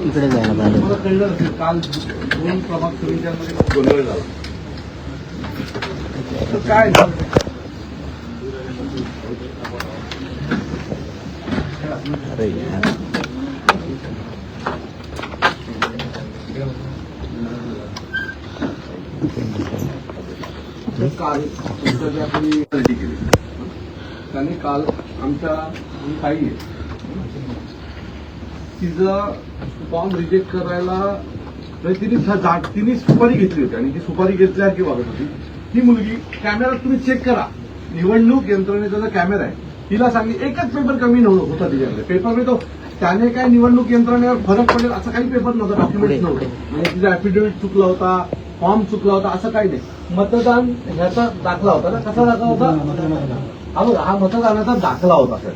इकडे जायला पाहिजे. कळलं असेल काल 2 प्रभाग समित्यांमध्ये गोंधळ झाला. तर काय अरे यार. काल तुमच्या खरेदी केली त्यांनी काल आमच्या काही आहे तिचं फॉर्म रिजेक्ट करायला तिने सुपारी घेतली होती आणि ती सुपारी घेतल्यासारखी वागत होती. ही मुलगी कॅमेरा तुम्ही चेक करा, निवडणूक यंत्रणेचा जो कॅमेरा आहे तिला सांगितलं एकच पेपर कमी नव्हतं होता तिच्याकडे. पेपर तो त्याने काय निवडणूक यंत्रणेवर फरक पडेल असं काही पेपर नव्हतं, डॉक्युमेंट नव्हतं. म्हणजे तिचा ऍफिडेव्हिट चुकला होता, फॉर्म चुकला होता असं काही नाही. मतदान ह्याचा दाखला होता ना, कसा दाखला होता? हा मतदानाचा दाखला होता सर.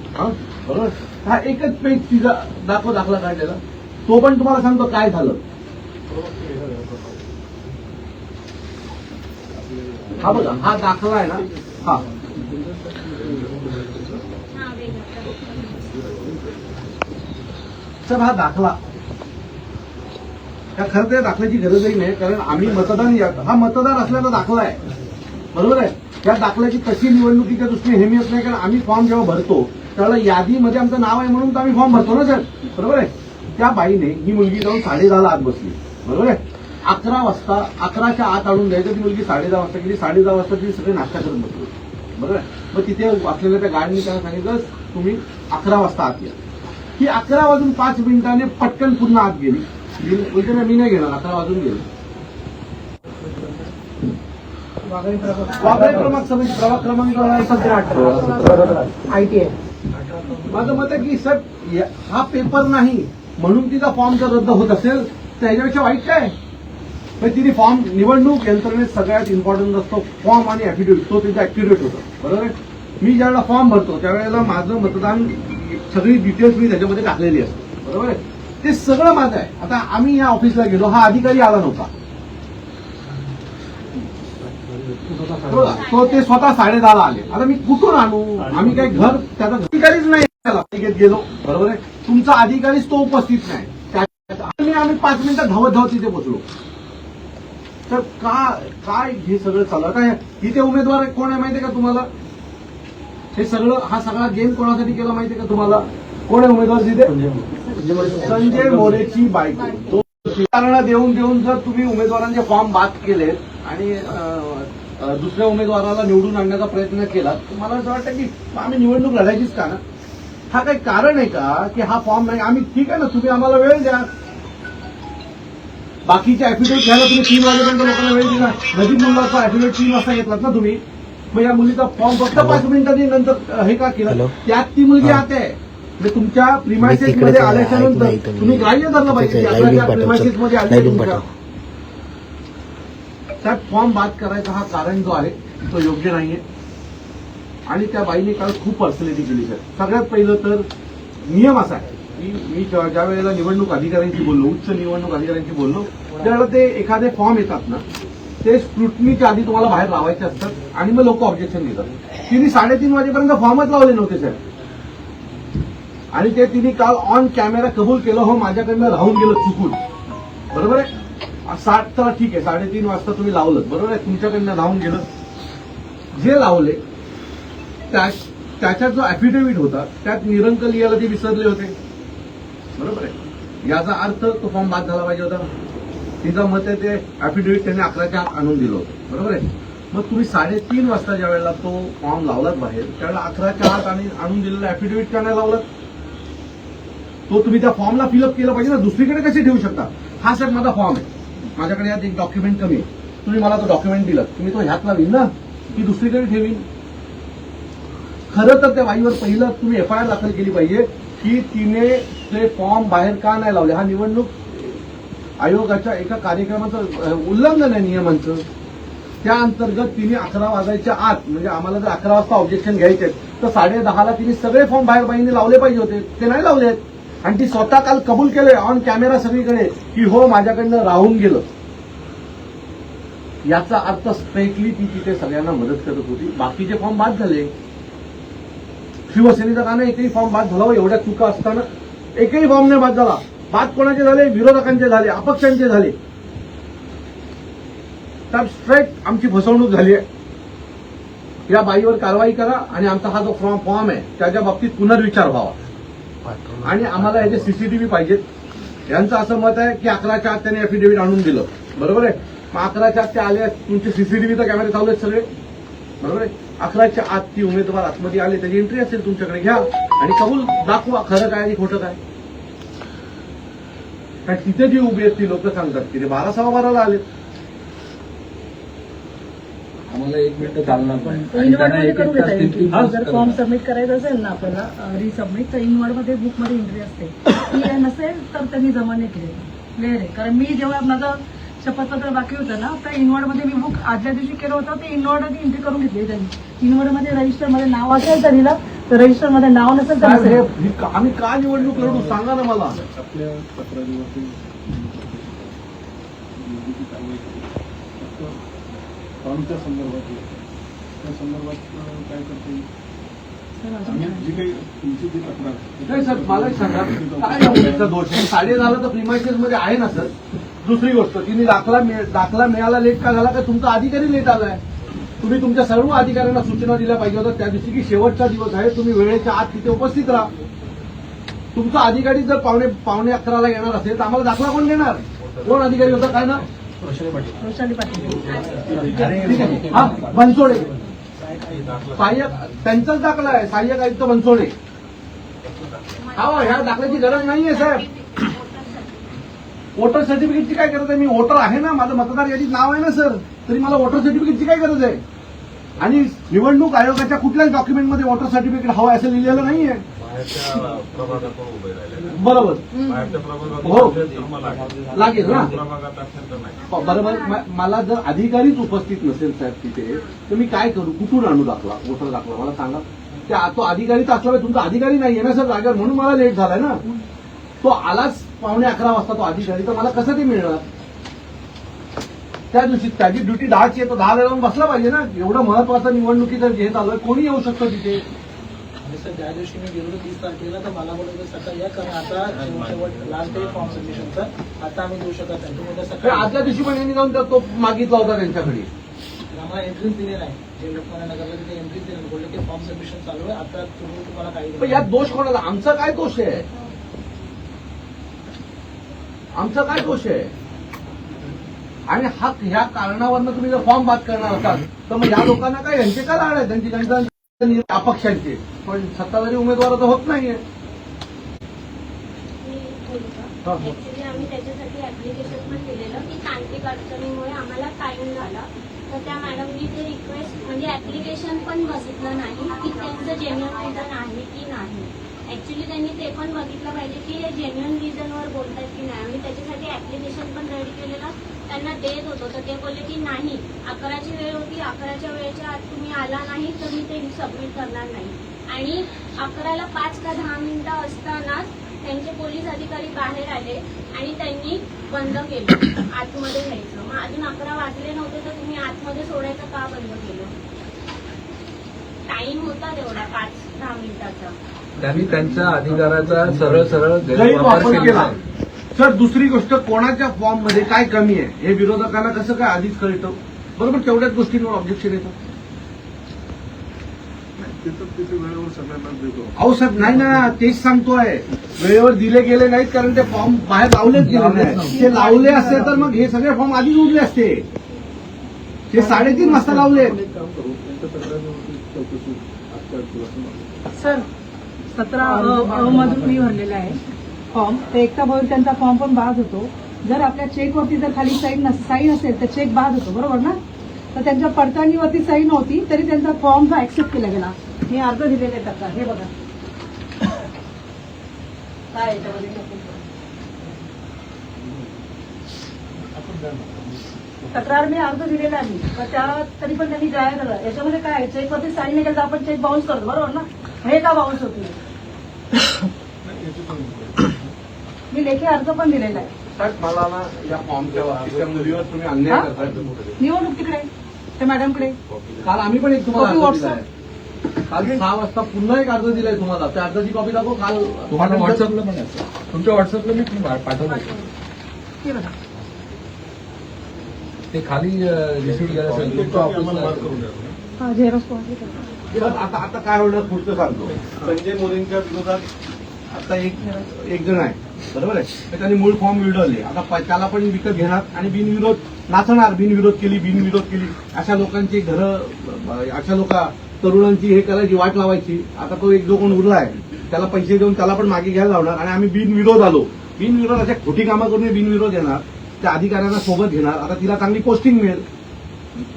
बरोबर, हा एकच पेज तिचा दाखला काढलेला. तो पण तुम्हाला सांगतो काय झालं. हा बघा, हा दाखला आहे ना, हा सर हा दाखला खरं त्या दाखल्याची गरजही नाही, कारण आम्ही हा मतदार असल्याचा दाखला आहे. बरोबर आहे. त्या दाखल्याची कशी निवडणुकीच्या दृष्टीने अहमियत नाही, कारण आम्ही फॉर्म जेव्हा भरतो त्यावेळेला यादीमध्ये आमचं नाव आहे म्हणून तर आम्ही फॉर्म भरतो ना सर. बरोबर आहे. त्या बाईने ही मुलगी जाऊन 10:30 आत बसली. बरोबर आहे. 11 वाजता 11च्या आत आणून द्यायचं, ती मुलगी 10:30 वाजता गेली. 10:30 वाजता ती सगळे नाश्ता करत बसली. बरोबर आहे. मग तिथे असलेल्या त्या गाडीने त्यांना सांगितलं तुम्ही 11 वाजता आत या. ही 11:05 पटकन पुन्हा आत गेली. बोलते ना मी नाही घेणार, 11 वाजून गेले. वाघाई प्रभाग क्रमांक ITI. माझं मत आहे की सर हा पेपर नाही म्हणून तिचा फॉर्म जर रद्द होत असेल तर ह्याच्यापेक्षा वाईट काय. पण तिने फॉर्म, निवडणूक यंत्रणेत सगळ्यात इम्पॉर्टंट असतो फॉर्म आणि ऍफिडेव्हिट, तो तिचा ऍक्टिव्हेट होतो. बरोबर आहे. मी ज्यावेळेला फॉर्म भरतो त्यावेळेला माझं मतदान सगळी डिटेल्स मी त्याच्यामध्ये टाकलेली असते. बरोबर आहे. ते सगळं माझं आहे. आता आम्ही या ऑफिसला गेलो, हा अधिकारी आला नव्हता. तो ते स्वतः 10:30 आले. आता मी कुठून आणू, आम्ही काही घर त्याचा अधिकारीच नाही गेलो. बरोबर आहे. तुमचा अधिकारीच तो उपस्थित नाही. आम्ही 5 मिनिटात धावत तिथे पोहोचलो. तर काय हे सगळं चालू काय. इथे उमेदवार कोण आहे माहितीये का तुम्हाला. हे सगळं हा सगळा गेम कोणासाठी केला माहितीये का तुम्हाला. कोण आहे उमेदवार तिथे. संजय मोरेची बायको. कारण देऊन जर तुम्ही उमेदवारांचे फॉर्म बाद केलेत आणि दुसऱ्या उमेदवाराला निवडून आणण्याचा प्रयत्न केला तर मला असं वाटतं की आम्ही निवडणूक लढायचीच का ना. हा काही कारण आहे का की हा फॉर्म नाही. आम्ही ठीक आहे ना, तुम्ही आम्हाला वेळ द्या. बाकीचे ऍफिडेव्हिट घ्यायला तुम्ही 3 वाजेपर्यंत लोकांना वेळ दिला. नजीक मुलाचा ऍफिडेव्हिट 3 वाजता घेतलात ना तुम्ही. मग या मुलीचा फॉर्म फक्त 5 मिनिटांनी नंतर हे का केलं. त्यात ती मुलगी आत आहे. म्हणजे तुमच्या प्रिमायसेस मध्ये आल्याच्या नंतर तुम्ही ग्राह्य धरलं पाहिजे. प्रिमायसेस मध्ये आले त्यात फॉर्म बाद करायचा हा कारण जो आहे तो योग्य नाहीये. आणि त्या बाईने काल खूप पर्सनॅलिटी केली सर. सगळ्यात पहिलं तर नियम असा आहे की मी ज्या वेळेला निवडणूक अधिकाऱ्यांशी बोललो, उच्च निवडणूक अधिकाऱ्यांशी बोललो, त्यावेळेला ते एखादे फॉर्म येतात ना ते स्क्रुटनीच्या आधी तुम्हाला बाहेर लावायचे असतात आणि मग लोक ऑब्जेक्शन देतात. तिने 3:30 वाजेपर्यंत फॉर्मच लावले नव्हते सर. आणि ते तिने काल ऑन कॅमेरा कबूल केलं, हो माझ्याकडनं राहून गेलं चुकून. बरोबर आहे. 60 तर ठीक आहे, 3:30 वाजता तुम्ही लावलं. बरोबर आहे. तुमच्याकडनं राहून गेलं. जे लावले त्याच्यात जो ऍफिडेव्हिट होता त्यात निरंक लिहायला ते विसरले होते. बरोबर आहे. याचा अर्थ तो फॉर्म बाद झाला पाहिजे होता. तिचं मत आहे ते ऍफिडेव्हिट त्यांनी 11च्या आत आणून दिलं होतं. बरोबर आहे. मग तुम्ही 3:30 वाजता ज्या वेळेला तो फॉर्म लावलात बाहेर त्यावेळेला 11च्या आत आणून दिलेला ऍफिडेव्हिट का नाही लावलात. तो तुम्ही त्या फॉर्मला फिलअप केलं पाहिजे ना. दुसरीकडे कसे ठेवू शकता. हा सर माझा फॉर्म आहे, माझ्याकडे यात एक डॉक्युमेंट कमी आहे, तुम्ही मला तो डॉक्युमेंट दिलं, तुम्ही तो ह्यात लावीन ना की दुसरीकडे ठेवीन. खरं तर त्या बाईवर पहिलं तुम्ही FIR दाखल केली पाहिजे की तिने ते फॉर्म बाहेर का नाही लावले. हा निवडणूक आयोगाच्या एका कार्यक्रमाचं उल्लंघन आहे नियमांचं. त्या अंतर्गत तिने 11 वाजायच्या आत, म्हणजे आम्हाला जर 11 वाजता ऑब्जेक्शन घ्यायचे तर 10:30ला तिने सगळे फॉर्म बाहेर बाईने लावले पाहिजे होते, ते नाही लावलेत. आणि ती स्वतः काल कबूल केले ऑन कॅमेरा सगळीकडे की हो माझ्याकडनं राहून गेलं. याचा अर्थ स्ट्रेटली ती तिथे सगळ्यांना मदत करत होती. बाकीचे फॉर्म बाद झाले. शिवसेनेचा का नाही एकही फॉर्म बाद झाला? एवढ्या चुका असताना एकही फॉर्म नाही बाद झाला. बाद कोणाचे झाले? विरोधकांचे झाले, अपक्षांचे झाले. तर स्ट्रेट आमची फसवणूक झाली आहे. या बाईवर कारवाई करा आणि आमचा हा जो फॉर्म आहे त्याच्या बाबतीत पुनर्विचार व्हावा. आणि आम्हाला याचे सीसीटीव्ही पाहिजेत. यांचं असं मत आहे की 11च्या आत त्यांनी अफिडेव्हिट आणून दिलं, बरोबर आहे. मग 11च्या आत ते आले, तुमचे सीसीटीव्ही तर कॅमेरे चालू आहेत सगळे, बरोबर आहे. 11च्या आत ती उमेदवार आतमध्ये आले, त्याची एंट्री असेल तुमच्याकडे, घ्या आणि कबूल दाखवा खरं काय आणि खोटं काय. कारण तिथे जी उभी आहेत ती लोक सांगतात की ते 12:15 आले. आम्हाला 1 मिनिट चालणार नाही. इनवर्डमध्ये करून घेता येईल. तास जर फॉर्म सबमिट करायचं असेल ना आपल्याला रिसबमिट, तर इनवर्डमध्ये बुकमध्ये एंट्री असते. ती नसेल तर त्यांनी जमा नाही केली. क्लिअर आहे. कारण मी जेव्हा माझं शपथपत्र बाकी होतं ना, तर इनवर्डमध्ये मी बुक आदल्या दिवशी केलं होतं, ते इनवर्डमध्ये एंट्री करून घेतली त्यांनी. इनवर्डमध्ये रजिस्टरमध्ये नाव असेल तर दिलं, तर रजिस्टरमध्ये नाव नसेल तर साहेब, नसेल. आम्ही का निवडणूक लढू सांगा ना मला. आपल्या तक्रारीवरती फॉर्मच्या संदर्भात त्या संदर्भात काय करता येईल? जी काही तुमची जी तक्रार नाही सर, मला एक सांगा काय या मुलीचा दोष आहे? 10:30 तर प्रिमायसेस मध्ये आहे ना सर. दुसरी गोष्ट, तिने दाखला मिळाला लेट का झाला? का तुमचा अधिकारी लेट आलाय? तुम्ही तुमच्या सर्व अधिकाऱ्यांना सूचना दिल्या पाहिजे होत्या त्या दिवशी की शेवटचा दिवस आहे, तुम्ही वेळेच्या आत तिथे उपस्थित राहा. तुमचा अधिकारी जर 11:15 येणार असेल तर आम्हाला दाखला कोण देणार? कोण अधिकारी होता काय ना? वैशाली पाटील. ठीक आहे. हा, बनसोडे सहाय्यक, त्यांचाच दाखला आहे, सहाय्यक आयुक्त बनसोडे. हो, ह्या दाखल्याची गरज नाहीये साहेब. वोटर सर्टिफिकेटची काय गरज आहे? मी वोटर आहे ना, माझं मतदार यादीत नाव आहे ना सर, तरी मला वोटर सर्टिफिकेटची काय गरज आहे? आणि निवडणूक आयोगाच्या कुठल्याच डॉक्युमेंटमध्ये वोटर सर्टिफिकेट हवं असं लिहिलेलं नाहीये. बरोबर हो, लागेल ना. बरोबर. मला जर अधिकारीच उपस्थित नसेल साहेब तिथे, तर मी काय करू? कुठून आणू दाखला, वोटर दाखला? मला सांगा. तो अधिकारीच असला, तुमचा अधिकारी नाहीये ना सर जागेवर, म्हणून मला लेट झालाय ना. तो आलाच 11:15 वाजता तो अधिकारी, तर मला कसं ते मिळणार? त्या दिवशी त्याची ड्युटी 10ची आहे, तो 10 जाऊन बसला पाहिजे ना. एवढं महत्वाचं निवडणुकी जर घेत आलोय, कोणी येऊ शकतं तिथे. आणि सर ज्या दिवशी मी गेलो 30 तारखेला, तर मला बोलतो सकाळी या, कारण आता शेवट लास्ट डे फॉर्म सबमिशनचा, आता आम्ही देऊ शकत नाही. तुम्ही उद्या तर सकाळी आदल्या दिवशी पण यांनी जाऊन तो मागितला होता त्यांच्याकडे. आम्हाला एंट्रीच दिली नाही. जे लोकांना नगरला तिथे एंट्रीच दिली नाही. बोलले की फॉर्म सबमिशन चालू आहे, आता तुम्हाला काही पण यात दोष कोणाचा? आमचा काय दोष आहे? आमचा काय दोष आहे? आणि ह्या कारणावरनं तुम्ही जर फॉर्म बाद करणार असाल तर मग या लोकांना काय, यांचे काय लाड आहे? त्यांची अपक्षांचे. पण सत्ताधारी उमेदवार तर होत नाहीये. ऍक्च्युली आम्ही त्याच्यासाठी ऍप्लिकेशन पण दिलेलं की तांत्रिक अडचणीमुळे आम्हाला टाइम झाला. तर त्या मॅडमनी ते रिक्वेस्ट म्हणजे ऍप्लिकेशन पण बघितलं नाही की त्यांचं जेन्युअन रिझन आहे की नाही. ऍक्च्युली त्यांनी ते पण बघितलं पाहिजे की हे जेन्युअन रिझनवर बोलतात की नाही. आम्ही त्याच्यासाठी ऍप्लिकेशन पण रेडी केलेलं, त्यांना देत होतो, तर ते बोलले की नाही, 11ची वेळ होती, 11च्या वेळेच्या आत तुम्ही आला नाही तर मी ते सबमिट करणार नाही. आणि 11ला 5 का 10 मिनिटं असतानाच त्यांचे पोलीस अधिकारी बाहेर आले आणि त्यांनी बंद केलं आतमध्ये घ्यायचं. मग अजून 11 वाजले नव्हते तर तुम्ही आतमध्ये सोडायचं का बंद केलं? टाइम होता तेवढा 5-10 मिनिटाचा. त्यांनी त्यांच्या अधिकाराचा सरळ गैरवापर केला. सर, दुसरी गोष्ट, कोणाच्या फॉर्म मध्ये काय कमी आहे हे विरोधकांना कसं काय आधीच कळतं? बरोबर, तेवढ्याच गोष्टींवर ऑब्जेक्शन येतं. तिथे वेळेवर सगळ्यांना देतो. अहो साहेब, नाही ना, तेच सांगतोय. वेळेवर दिले गेले नाहीत कारण ते फॉर्म बाहेर लावलेच गेले नाही. ते लावले असते तर मग हे सगळे फॉर्म आधीच उरले असते. ते 3:30 वाजता लावले. एक काम करू, त्यांच्या तक्रारीवरती चौकशी आजच्या दिवसात. सर 17 मधून मी भरलेला आहे फॉर्म. तर एकटा भाऊ त्यांचा फॉर्म पण बाद होतो. जर आपल्या चेकवरती जर खाली साईन असेल तर चेक बाद होतो, बरोबर ना? तर त्यांच्या पडताळणीवरती सही नव्हती तरी त्यांचा फॉर्म जो ऍक्सेप्ट केला गेला. हे अर्ज दिलेले तक्रार, हे बघा काय याच्यामध्ये. तक्रार मी अर्ज दिलेला आहे पण त्या तरी पण त्यांनी जाहीर झालं. याच्यामध्ये काय आहे, चेकवरती साईन नाही केलं तर आपण चेक बाउन्स करतो बरोबर ना. हे का बाउन्स होते? मी लेखी अर्ज पण दिलेला आहे. साहेब मला ना या फॉर्मच्या बाबतीत त्या मुलीवर तुम्ही अन्याय करताय. निवडणूक तिकडे त्या मॅडमकडे काल आम्ही पण एक तुम्हाला कॉपी अर्ज दिलाय. व्हॉट्सअप. काल 6 वाजता पुन्हा एक अर्ज दिलाय तुम्हाला. त्या अर्जाची कॉपी दाखव. काल तुम्हाला व्हॉट्सअपला पण आहे. तुमच्या व्हॉट्सअपला मी पाठवलं हे बघा. ते खाली रिसिव्ह घ्यायला सांगितलं. तुमच्या ऑफिसला हा झेरॉक्स कॉपी करा. तर आता काय होणार पुढचं सांगतो. संजय मोरेंच्या विरोधात आता एक जण आहे बरोबर आहे. तर त्यांनी मूळ फॉर्म विडवले. आता त्याला पण विकत घेणार आणि बिनविरोध नाचणार. बिनविरोध केली अशा लोकांची घरं अशा तरुणांची हे करायची वाट लावायची. आता तो एक जो कोण उरला आहे त्याला पैसे देऊन त्याला पण मागे घ्यायला लावणार आणि आम्ही बिनविरोध आलो. बिनविरोध अशा खोटी कामं करून बिनविरोध येणार. त्या अधिकाऱ्यांना सोबत घेणार. आता तिला चांगली पोस्टिंग मिळेल.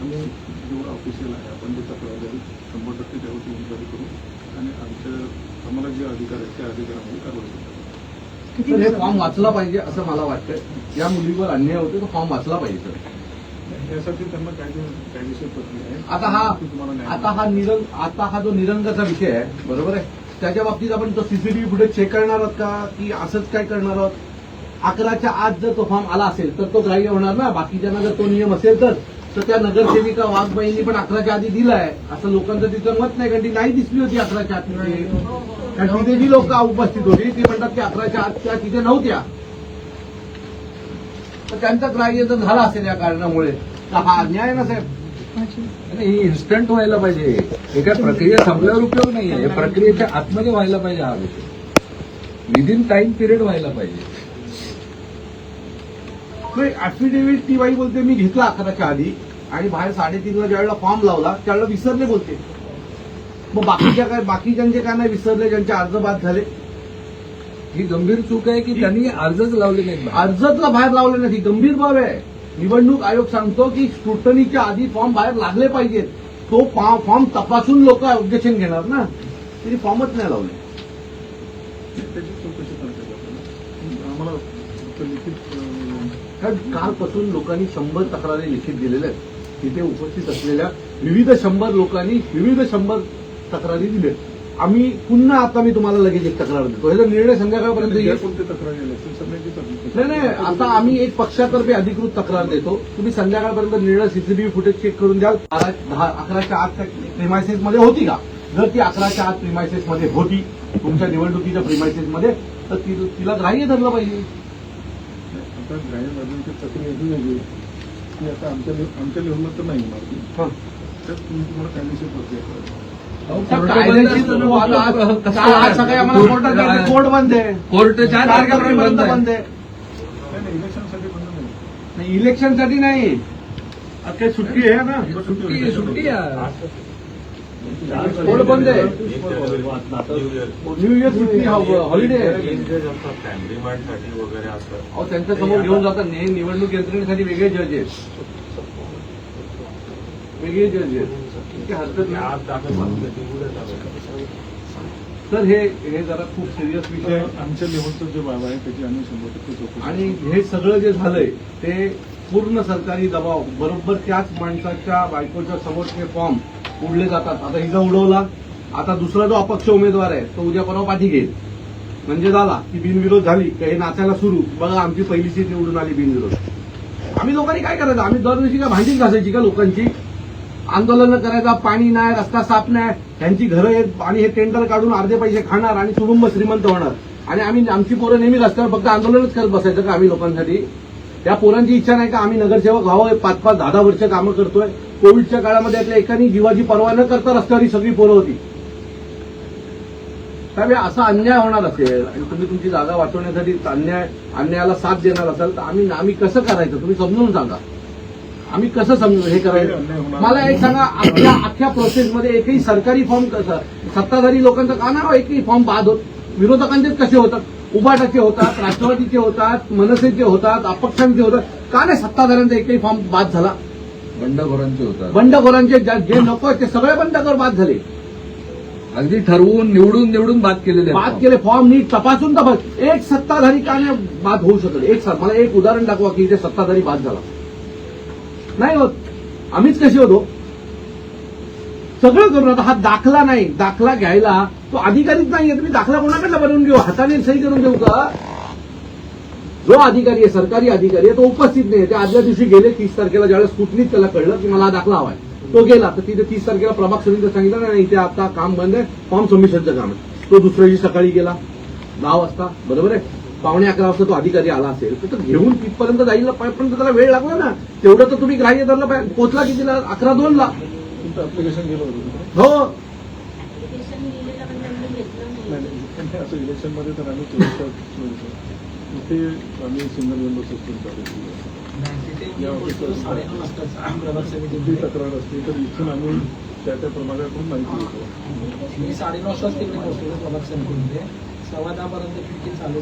आम्ही जेवढं ऑफिशियल आहे आपण त्याचा प्रभाव 100% त्यावरती इन्क्वायरी करू आणि आम्हाला जे अधिकार आहेत त्या अधिकारामध्ये कारवाई करू. तर हे फॉर्म वाचला पाहिजे असं मला वाटतं. या मुलीवर अन्याय होतो तो फॉर्म वाचला पाहिजे सर. यासाठी त्यांना कायदेशीर प्रक्रिया आहे. आता हा जो निरंगाचा विषय आहे बरोबर आहे. त्याच्या बाबतीत आपण तो सीसीटीव्ही फुटेज चेक करणार आहोत का की असंच काय करणार आहोत. 11च्या आत जर तो फॉर्म आला असेल तर तो ग्राह्य होणार ना. बाकीच्यांना जर तो नियम असेल तर त्या नगरसेविका वाघबाईंनी पण 11च्या आधी दिलाय असं लोकांचं तिथं मत नाही. कारण ती नाही दिसली होती 11च्या आत तिथे. कारण तिथे जी लोक उपस्थित होती ती म्हणतात की 11च्या आत त्या तिथे नव्हत्या. तर त्यांचा ग्राह्य जर झाला असेल या कारणामुळे तर हा अन्याय ना साहेब. ही इन्स्टंट व्हायला पाहिजे. एका प्रक्रिया संपल्यावर उपयोग नाहीये. या प्रक्रियेच्या आतमध्ये व्हायला पाहिजे. हा विषय विदिन टाइम पिरियड व्हायला पाहिजे. ऍफिडेव्हिट ती बाई बोलते मी घेतला 11च्या आधी आणि बाहेर 3:30ला ज्यावेळेला फॉर्म लावला त्यावेळेला विसरले बोलते. मग बाकीच्यांचे काय नाही विसरले ज्यांचे अर्ज बाद झाले. ही गंभीर चूक आहे की त्यांनी अर्जच लावले नाहीत. अर्जच बाहेर लावले नाही. ही गंभीर बाब आहे. निवडणूक आयोग सांगतो की स्क्रुटनीच्या आधी फॉर्म बाहेर लागले पाहिजेत. तो फॉर्म तपासून लोक ऑब्जेक्शन घेणार ना. तरी फॉर्मच नाही लावले. त्याची चौकशी करण्यात आपल्याला आम्हाला लिखित कालपासून लोकांनी 100 तक्रारी लिखित दिलेल्या आहेत. तिथे उपस्थित असलेल्या विविध 100 लोकांनी विविध 100 तक्रारी दिल्या. आम्ही पुन्हा आता मी तुम्हाला लगेच एक तक्रार देतो. ह्याचा निर्णय संध्याकाळपर्यंत येईल. कोणते तक्रारी नाही आता आम्ही एक पक्षातर्फे अधिकृत तक्रार देतो. तुम्ही संध्याकाळपर्यंत निर्णय सीसीटीव्ही फुटेज चेक करून द्याल. 11च्या आत प्रिमायसेसमध्ये होती का. जर ती 11च्या आत प्रिमायसेसमध्ये होती तुमच्या निवडणुकीच्या प्रिमायसेसमध्ये तर तिला ग्राह्य धरलं पाहिजे. आता ग्राह्य धरण्याची प्रक्रिया ही वेगळी की आता आमच्या लेव्हलला तर नाही होणार. तर तुम्हाला कायदेशीर प्रक्रिया करायची. सगळे आम्हाला कोर्टात कोर्ट बंद आहे. कोर्ट 4 तारखेपर्यंत बंद आहे. इलेक्शनसाठी बंद नाही. इलेक्शनसाठी नाही. काही सुट्टी आहे ना. सुट्टी कोर्ट बंद आहे. न्यू इयर सुट्टी हॉलिडे आहे. रिमांडसाठी वगैरे असं अहो त्यांच्यासमोर घेऊन जातात. निवडणूक यंत्रणेसाठी वेगळे जज आहेत. वेगळे जज आहेत. हरकत नाही. तर हे जरा खूप सिरियस विषय आहे. आमच्या लेव्हलचं जे बाब आहे त्याची आम्ही 100% चौकशी. आणि हे सगळं जे झालंय ते पूर्ण सरकारी दबाव बरोबर त्याच माणसाच्या बायकोच्या समोरचे फॉर्म उडले जातात. आता हिचा उडवला. आता दुसरा जो अपक्ष उमेदवार आहे तो उद्या परवा पाठी घेईल. म्हणजे झाला की बिनविरोध झाली हे नाचायला सुरू. बघा आमची पहिली सीट निवडून आली बिनविरोध. आम्ही लोकांनी काय करायचं. आम्ही दरवर्षी काय भांडीच घासायची का लोकांची. आंदोलनं करायचा. पाणी नाही रस्ता साफ नाही. त्यांची घरं आहेत आणि हे टेंडर काढून अर्धे पैसे खाणार आणि सुडुंब श्रीमंत होणार. आणि आमची पोरं नेहमी रस्त्यावर फक्त आंदोलनच करत बसायचं का आम्ही लोकांसाठी. त्या पोरांची इच्छा नाही का आम्ही नगरसेवक व्हावं. 5-5, 10-10 वर्ष कामं करतोय. कोविडच्या काळामध्ये आपल्या एकानी जीवाची पर्वा न करता रस्त्यावर ही सगळी पोरं होती. त्यामुळे असा अन्याय होणार असेल आणि तुम्ही तुमची जागा वाचवण्यासाठी अन्यायाला साथ देणार असाल तर आम्ही कसं करायचं तुम्ही समजून सांगा. आम्ही कसं समजून हे करायचं. मला एक सांगा अख्ख्या प्रोसेसमध्ये एकही सरकारी फॉर्म सत्ताधारी लोकांचं का नाव एकही फॉर्म बाद होत. विरोधकांचेच कसे होतात. उबाटाचे होतात. राष्ट्रवादीचे होतात. मनसेचे होतात. अपक्षांचे होतात. का नाही सत्ताधाऱ्यांचा एकही फॉर्म बाद झाला. बंडखोरांचे होतात. बंडखोरांचे जे नको ते सगळे बंडखोर बाद झाले. अगदी ठरवून निवडून बाद केलेले. बाद केले फॉर्म नीट तपासून एक सत्ताधारी का नाही बाद होऊ शकले. मला एक उदाहरण दाखवा की इथे सत्ताधारी बाद झाला. नाही होत. आम्हीच कसे होतो सगळं करून. आता हा दाखला नाही, दाखला घ्यायला तो अधिकारीच नाहीये. तुम्ही दाखला कोणाकडला बनवून घेऊ? हाताने सही करून देऊ का? जो अधिकारी आहे, सरकारी अधिकारी आहे, तो उपस्थित नाही. ते आदल्या दिवशी गेले 30 तारखेला, ज्यावेळेस कुठलीच त्याला कळलं की मला हा दाखला हवाय, तो गेला. तर तिथे 30 तारखेला प्रभाग समितीला सांगितलं नाही, इथे आता काम बंद आहे, फॉर्म सबमिशनचं काम आहे. तो दुसऱ्या दिवशी सकाळी गेला 10 वाजता, बरोबर आहे. 11:15 वाजता तो अधिकारी आला असेल तर घेऊन तिथपर्यंत जायला पण त्याला वेळ लागला ना. तेवढं तर तुम्ही ग्राह्य धरलं पाहिजे. पोचला कितीला? 11:02ला. तुमचं अप्लिकेशन गेलं होतं हो, ऍप्लिकेशन लिहिलेलं पण त्यांनी घेतलं नाही. नाही पण हे असं इलेक्शनमध्ये तर आम्ही 24 इथे आम्ही सिंगल मेंबर सिस्टीम चालू केली. या ऑफिसला 9:30 वाजता प्रभाग कुठली समिती तक्रार असली तर इथून आम्ही त्या प्रभागाकडून माहिती घेतो. मी 9:30 वाजताच तिकडे पोहोचलो प्रभाग समितीमध्ये. 10:15 पर्यंत खिडकी चालू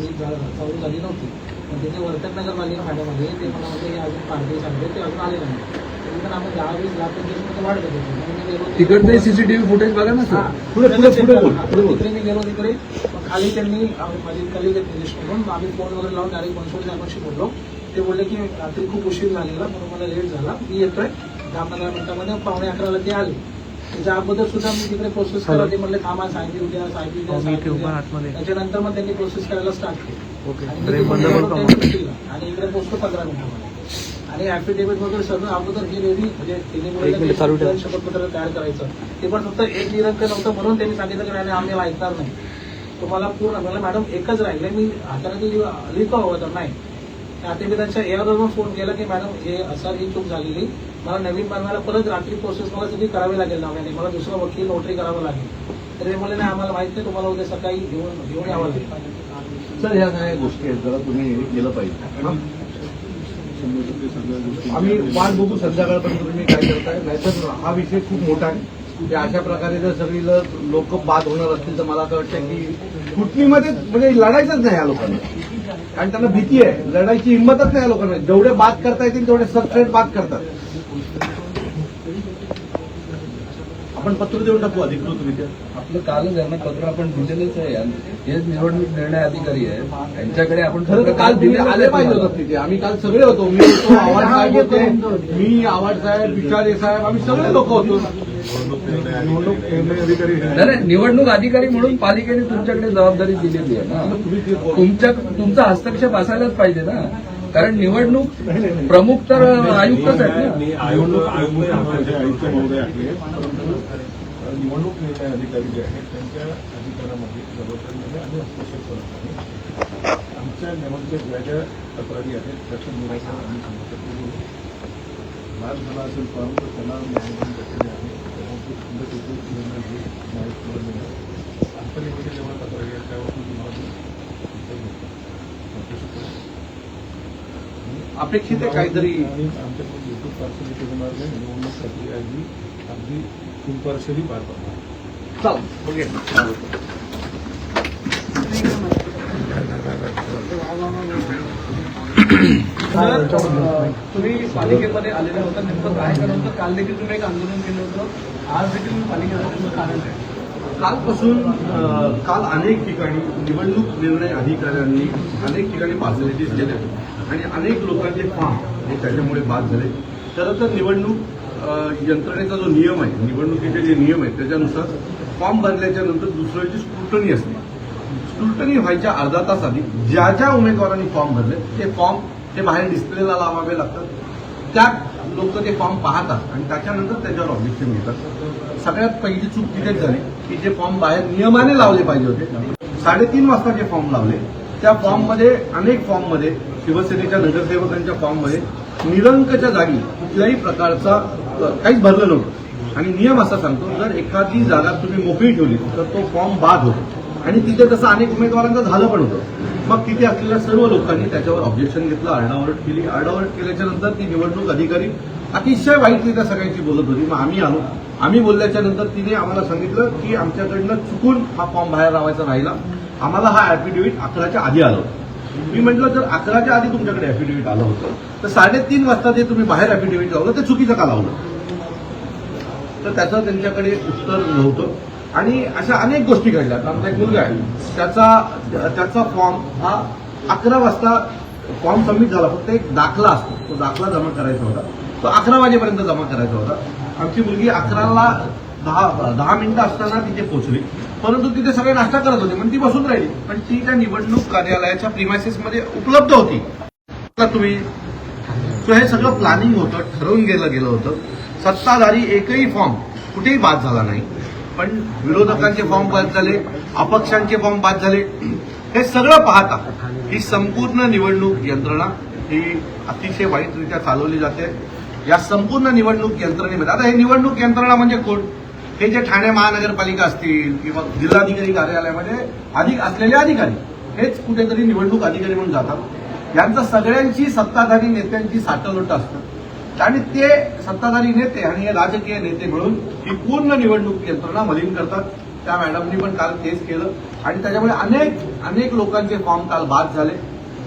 झाली नव्हती. पण तिथे वर्तकनगर वाले मॅडम आले, ते मला म्हणले की अजून पार्टी सांगते, ते अजून आले नाही. तरी पण आपण 10-20 लाख मिनिटं वाट बघत होतो. मग मी गेलो तिकडे सीसीटीव्ही फुटेज बघा ना. हा. पुढे पुढे पुढे बोल, पुढे बोल. तिकडे मी गेलो तिकडे. मग खाली त्यांनी माझे कलिग आहेत निलेश म्हणून, आम्ही फोन वगैरे लावून डायरेक्ट बनसोडे साहेबांशी बोललो. ते बोलले की रात्री खूप उशीर झालेला म्हणून मला लेट झाला, मी येतोय 10-15 मिनिटांमध्ये. 11:45 ते आले. त्याच्या अगोदर सुद्धा मी तिकडे प्रोसेस करा, ते म्हणले थांबा, साहेब उद्या, त्याच्यानंतर मग त्यांनी प्रोसेस करायला स्टार्ट केली. आणि मी तिकडे गेलो 10:50 आणि इकडे पोहोचतो 15 मिनिटांमध्ये. आणि ऍफिडेव्हिट वगैरे सगळं अगोदर ही रेडी, म्हणजे तिने बोलले शपथपत्र तयार करायचं. ते पण फक्त एक निरंक नव्हतं म्हणून त्यांनी सांगितलं की नाही आम्ही ऐकणार नाही, तुम्हाला पूर्ण. मला मॅडम एकच राहिले, मी हाताने लिहितो हवं तर नाही. आता मी त्यांच्या एअरवर फोन केला की मॅडम हे असं ही चूक झालेली, मला नवीन बनवायला परत रात्री प्रोसेस मला सगळी करावी लागेल नव्याने, मला दुसरा वकील नोटरी करावं लागेल. तर ते म्हणले नाही आम्हाला माहित नाही, तुम्हाला उद्या सकाळी घेऊन यावं लागेल. सर ह्या सगळ्या गोष्टी आहेत, जरा तुम्ही हे केलं पाहिजे. आम्ही वाट बघू संध्याकाळपर्यंत तुम्ही काय करताय. नाहीतर हा विषय खूप मोठा आहे. की अशा प्रकारे जर सगळी लोक बाद होणार असतील तर मला असं वाटतं की कुटणीमध्ये म्हणजे लढायचंच नाही या लोकांना. कारण त्यांना भीती आहे, लढायची हिंमतच नाही या लोकांना. जेवढे बाद करता येतील तेवढे सबस्ट्रेट बाद करतात. आपण पत्र देऊन टाकू अधिकृतरित्या. आपलं कालच आहे ना पत्र आपण दिलेलंच आहे. हेच निवडणूक निर्णय अधिकारी आहेत, त्यांच्याकडे आपण खरं तर काल तुम्ही आले पाहिजे होतं तिथे. आम्ही काल सगळे होतो. मी होतो, आव्हाड साहेब होते, मी आव्हाड साहेब, विचारे साहेब, आम्ही सगळे लोक होतो. निवडणूक निर्णय अधिकारी नाही, निवडणूक अधिकारी म्हणून पालिकेने तुमच्याकडे जबाबदारी दिलेली आहे ना. तुमचा हस्तक्षेप असायलाच पाहिजे ना, कारण निवडणूक प्रमुख तर आयुक्तच आहेत ना. निवडणूक आयुक्त महोदय आहेत, परंतु निवडणूक निर्णय अधिकारी जे आहेत त्यांच्या अधिकारामध्ये जबाबदारीमध्ये आम्ही हस्तक्षेप करत नाही. आमच्या नेमक्या ज्या ज्या तक्रारी आहेत त्याचं निराकरण आम्ही सांगितलं. लाभ झाला असेल परंतु त्याला न्यायालयीन प्रक्रिया आहे, खंडपीठ निर्णय घेईल. कंपनीमध्ये जेव्हा तक्रारी आहेत त्यावरती तुम्हाला अपेक्षित आहे काहीतरी. आणि आमच्याकडून युट्यूब पार्सली होणार नाही. निवडणूक प्रक्रिया ही अगदी इम्पार्शली पार पडणार. चला ओके. तुम्ही पालिकेमध्ये आलेला होता, नेमकं काय करत होतं? काल देखील तुम्ही एक आंदोलन केलं होतं, आज देखील पालिकेचं कारण आहे. काल अनेक ठिकाणी निवडणूक निर्णय अधिकाऱ्यांनी अनेक ठिकाणी फॅसिलिटीज दिल्या आणि अनेक लोकांचे फॉर्म हे त्याच्यामुळे बाद झाले. खरं तर निवडणूक यंत्रणेचा जो नियम आहे, निवडणुकीचे जे नियम आहेत त्याच्यानुसार फॉर्म भरल्याच्या नंतर दुसऱ्याची स्क्रुटनी असते. स्क्रुटनी व्हायच्या अर्धा तास आधी ज्या ज्या उमेदवारांनी फॉर्म भरले ते फॉर्म ते बाहेर डिस्प्लेला लावावे लागतात. त्या लोक ते फॉर्म पाहतात आणि त्याच्यानंतर त्याच्यावर ऑब्जेक्शन घेतात. सगळ्यात पहिली चूक तिथेच झाली की जे फॉर्म बाहेर नियमाने लावले पाहिजे होते, 3:30 वाजता जे फॉर्म लावले त्या फॉर्ममध्ये अनेक फॉर्ममध्ये शिवसेनेच्या नगरसेवकांच्या फॉर्ममध्ये निरंकच्या जागी कुठल्याही प्रकारचा काहीच भरलं नव्हतं. आणि नियम असा सांगतो जर एखादी जागा तुम्ही मोकळी ठेवली तर तो फॉर्म बाद होतो आणि तिथे तसं अनेक उमेदवारांचं झालं पण होतं. मग तिथे असलेल्या सर्व लोकांनी त्याच्यावर ऑब्जेक्शन घेतलं, आरडाओरड केली. आरडाओरड केल्याच्या नंतर ती निवडणूक अधिकारी अतिशय वाईटरित्या सगळ्यांची बोलत होती. मग आम्ही आलो. आम्ही बोलल्याच्या नंतर तिने आम्हाला सांगितलं की आमच्याकडनं चुकून हा फॉर्म बाहेर लावायचा राहिला, आम्हाला हा ऍफिडेव्हिट 11च्या आधी आलं होतं. मी म्हटलं जर 11च्या आधी तुमच्याकडे ऍफिडेव्हिट आलं होतं तर 3:30 वाजता जे तुम्ही बाहेर ऍफिडेव्हिट लावलं ते चुकीचं का लावलं? तर त्याचं त्यांच्याकडे उत्तर नव्हतं. आणि अशा अनेक गोष्टी घडल्या. आमचा एक मुलगा आहे, त्याचा फॉर्म हा 11 वाजता फॉर्म सबमिट झाला. फक्त एक दाखला असतो, तो दाखला जमा करायचा होता. तो 11 वाजेपर्यंत जमा करायचा होता. आमची मुलगी 11ला 10 मिनिटं असताना तिथे पोहोचली, परंतु तिथे सगळे नाश्ता करत होते म्हणून ती बसून राहिली. पण ती त्या निवडणूक कार्यालयाच्या प्रिमायसेसमध्ये उपलब्ध होती. तुम्ही तो हे सगळं प्लॅनिंग होतं, ठरवून गेलं होतं. सत्ताधारी एकही फॉर्म कुठेही बाद झाला नाही, पण विरोधकांचे फॉर्म बाद झाले, अपक्षांचे फॉर्म बाद झाले. हे सगळं पाहता ही संपूर्ण निवडणूक यंत्रणा ही अतिशय वाईटरित्या चालवली जाते. या संपूर्ण निवडणूक यंत्रणेमध्ये आता हे निवडणूक यंत्रणा म्हणजे कोण? हे जे ठाणे महानगरपालिका असतील किंवा जिल्हाधिकारी कार्यालयामध्ये अधिक असलेले अधिकारी हेच कुठेतरी निवडणूक अधिकारी म्हणून जातात. यांचं सगळ्यांची सत्ताधारी नेत्यांची साठलोट असतं आणि ते सत्ताधारी नेते आणि हे राजकीय नेते मिळून ही पूर्ण निवडणूक यंत्रणा मलिन करतात. त्या मॅडमनी पण काल तेच केलं आणि त्याच्यामुळे अनेक लोकांचे फॉर्म काल बाद झाले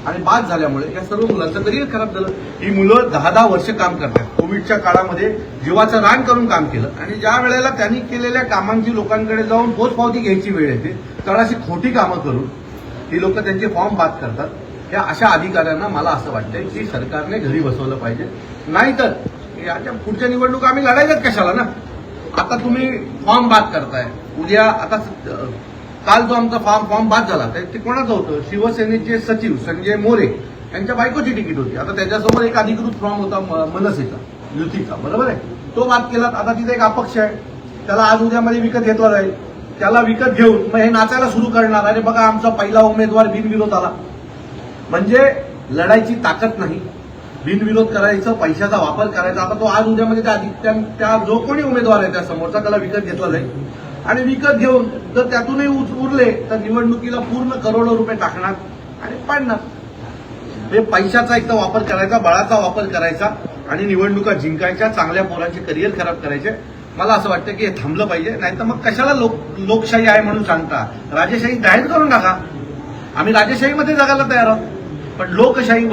आणि बाद झाल्यामुळे या सर्व मुलांचं करिअर खराब झालं. ही मुलं 10 वर्ष काम करतात. कोविडच्या काळामध्ये जीवाचं रान करून काम केलं आणि ज्या वेळेला त्यांनी केलेल्या कामांची लोकांकडे जाऊन पोचपावती घ्यायची वेळ येते तळाशी खोटी कामं करून ही लोक त्यांचे फॉर्म बाद करतात. या अशा अधिकाऱ्यांना मला असं वाटतंय की सरकारने घरी बसवलं पाहिजे. नाहीतर याच्या पुढच्या निवडणूक आम्ही लढायच्याच कशाला ना. आता तुम्ही फॉर्म बाद करताय, उद्या आता काल जो आमचा फॉर्म बाद झाला ते कोणाचं होतं? शिवसेनेचे सचिव संजय मोरे यांच्या बायकोची तिकीट होती. आता त्याच्यासमोर एक अधिकृत फॉर्म होता मनसेचा, युतीचा, बरोबर आहे, तो बाद केला. आता तिथे एक अपक्ष आहे, त्याला आज उद्यामध्ये विकत घेतला जाईल. त्याला विकत घेऊन मग हे नाचायला सुरू करणार, अरे बघा आमचा पहिला उमेदवार बिनविरोध आला. म्हणजे लढायची ताकद नाही, बिनविरोध करायचं, पैशाचा वापर करायचा. आता तो आज उद्यामध्ये त्या जो कोणी उमेदवार आहे त्या समोरचा त्याला विकत घेतला जाईल आणि विकत घेऊन जर त्यातूनही उरले तर निवडणुकीला पूर्ण करोडो रुपये टाकणार आणि पाडणार. म्हणजे पैशाचा एक तर वापर करायचा, बळाचा वापर करायचा आणि निवडणुका जिंकायच्या, चांगल्या पोरांचे करिअर खराब करायचे. मला असं वाटतं की हे थांबलं पाहिजे. नाही तर मग कशाला लोकशाही आहे म्हणून सांगता, राजेशाही जाहीर करून टाका. आम्ही राजेशाहीमध्ये जगायला तयार आहोत, पण लोकशाही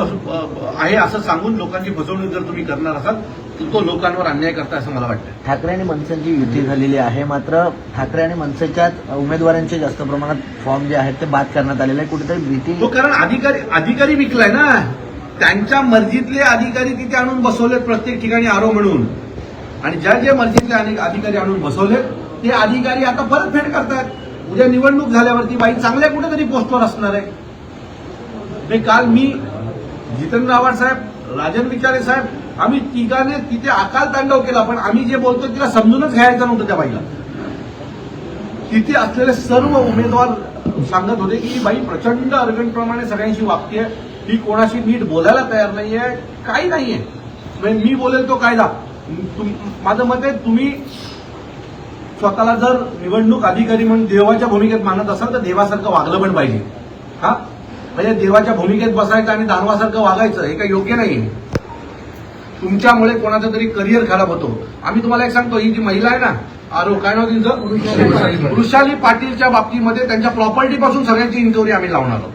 आहे असं सांगून लोकांची फसवणूक जर तुम्ही करणार असाल तर तो लोकांवर अन्याय करता असं मला वाटतं. ठाकरे आणि मनसेची युती झालेली आहे, मात्र ठाकरे आणि मनसेच्या उमेदवारांचे जास्त प्रमाणात फॉर्म जे आहेत ते बाद करण्यात आलेले आहे. कुठेतरी भीती तो कारण अधिकारी विकलाय ना, त्यांच्या मर्जीतले अधिकारी तिथे आणून बसवलेत प्रत्येक ठिकाणी आरो म्हणून, आणि ज्या मर्जीतले अधिकारी आणून बसवलेत ते अधिकारी आता परतफेड करतात. उद्या निवडणूक झाल्यावरती बाई चांगल्या कुठेतरी पोस्टवर असणार आहे. काल मी जितेंद्र आव्हाड साहेब, राजन विचारे साहेब, आम्ही तिघाने तिथे अकाल तांडव केला, पण आम्ही जे बोलतो तिला समजूनच घ्यायचं नव्हतं. त्या बाईला तिथे असलेले सर्व उमेदवार सांगत होते की बाई प्रचंड अर्गणप्रमाणे सगळ्यांशी वागतेय, ही कोणाशी नीट बोलायला तयार नाहीये, काही नाहीये. मी बोलेल तो कायदा. माझं मत आहे तुम्ही स्वतःला जर निवडणूक अधिकारी म्हणून देवाच्या भूमिकेत मानत असाल तर देवासारखं वागलं पण पाहिजे. हा म्हणजे देवाच्या भूमिकेत बसायचं आणि दानवासारखं वागायचं हे काही योग्य नाहीये. तुमच्यामुळे कोणाचं तरी करिअर खराब होतो. आम्ही तुम्हाला एक सांगतो, ही जी महिला आहे ना आरो, काय नाव तिचं, वृषाली पाटीलच्या बाबतीमध्ये त्यांच्या प्रॉपर्टीपासून सगळ्यांची इन्क्वायरी आम्ही लावणार आहोत.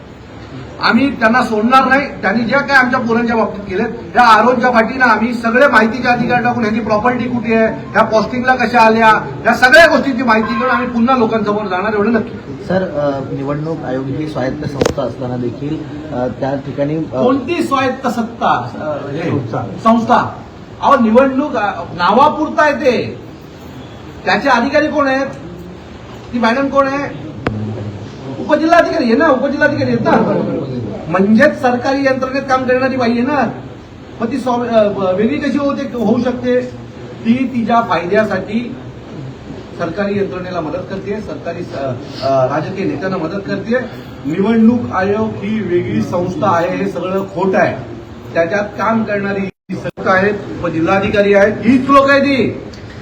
आम्ही त्यांना सोडणार नाही. त्यांनी ज्या काय आमच्या पोरांच्या बाबतीत केलेत त्या आरोच्या पाठीनं आम्ही सगळे माहितीचे अधिकार टाकून ह्याची प्रॉपर्टी कुठे आहे, ह्या पोस्टिंगला कशा आल्या, या सगळ्या गोष्टींची माहिती घेऊन आम्ही पुन्हा लोकांसमोर जाणार, एवढं नक्की. सर, निवडणूक आयोग ही स्वायत्त संस्था असताना देखील त्या ठिकाणी कोणती स्वायत्त सत्ता संस्था? अहो निवडणूक नावापुरता येते, त्याचे अधिकारी कोण आहेत? ती मॅडम कोण आहे? उपजिल्हाधिकारी आहे ना, उपजिल्हाधिकारी आहेत ना, म्हणजेच सरकारी यंत्रणेत काम करणारी बाई आहे ना. मग ती वेगळी कशी होऊ शकते? ती तिच्या फायद्यासाठी सरकारी यंत्रणेला मदत करते, सरकारी राजकीय नेत्यांना मदत करते. निवडणूक आयोग ही वेगळी संस्था आहे, हे सगळं खोटं आहे. त्याच्यात काम करणारी संस्था आहेत, उपजिल्हाधिकारी आहेत, हीच लोक आहे. ती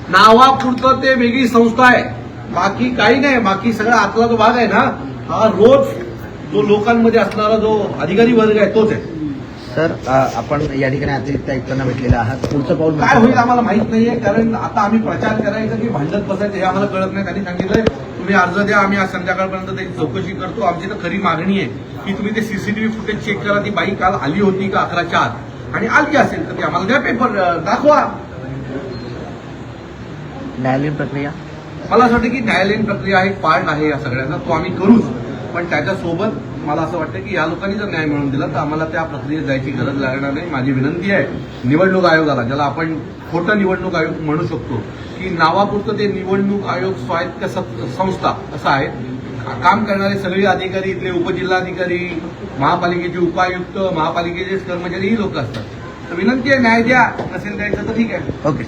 नावापुरतं ते वेगळी संस्था आहे, बाकी काही नाही. बाकी सगळा आतला जो भाग आहे ना, हा रोज जो लोकांमध्ये असणारा जो अधिकारी वर्ग आहे तोच आहे. सर, आपण या ठिकाणी अतिरिक्त आयुक्तांना भेटलेले आहात, पुढचं पाऊल काय होईल आम्हाला माहित नाहीये. कारण आता आम्ही प्रचार करायचं की भांडत बसायचं हे आम्हाला कळत नाही. त्यांनी सांगितलंय तुम्ही अर्ज द्या, आम्ही आज संध्याकाळपर्यंत त्याची चौकशी करतो. आमची तर खरी मागणी आहे की तुम्ही ते सीसीटीव्ही फुटेज चेक करा, ती बाई काल आली होती का 11च्या आत, आणि आली असेल तर ती आम्हाला द्या, पेपर दाखवा. न्यायालयीन प्रक्रिया, मला असं वाटतं की न्यायालयीन प्रक्रिया एक पार्ट आहे या सगळ्यांना, तो आम्ही करूच, पण त्याच्यासोबत मला असं वाटतं की या लोकांनी जर न्याय मिळवून दिला तर आम्हाला त्या प्रक्रियेत जायची गरज लागणार नाही. माझी विनंती आहे निवडणूक आयोगाला, ज्याला आपण खोटं निवडणूक आयोग म्हणू शकतो, की नावापुरतं ते निवडणूक आयोग स्वायत्त संस्था असं आहे. काम करणारे सगळे अधिकारी, इथले उपजिल्हाधिकारी, महापालिकेचे उपायुक्त, महापालिकेचे कर्मचारी ही लोक असतात. तर विनंती आहे, न्याय द्या, नसेल द्यायचं तर ठीक आहे. ओके.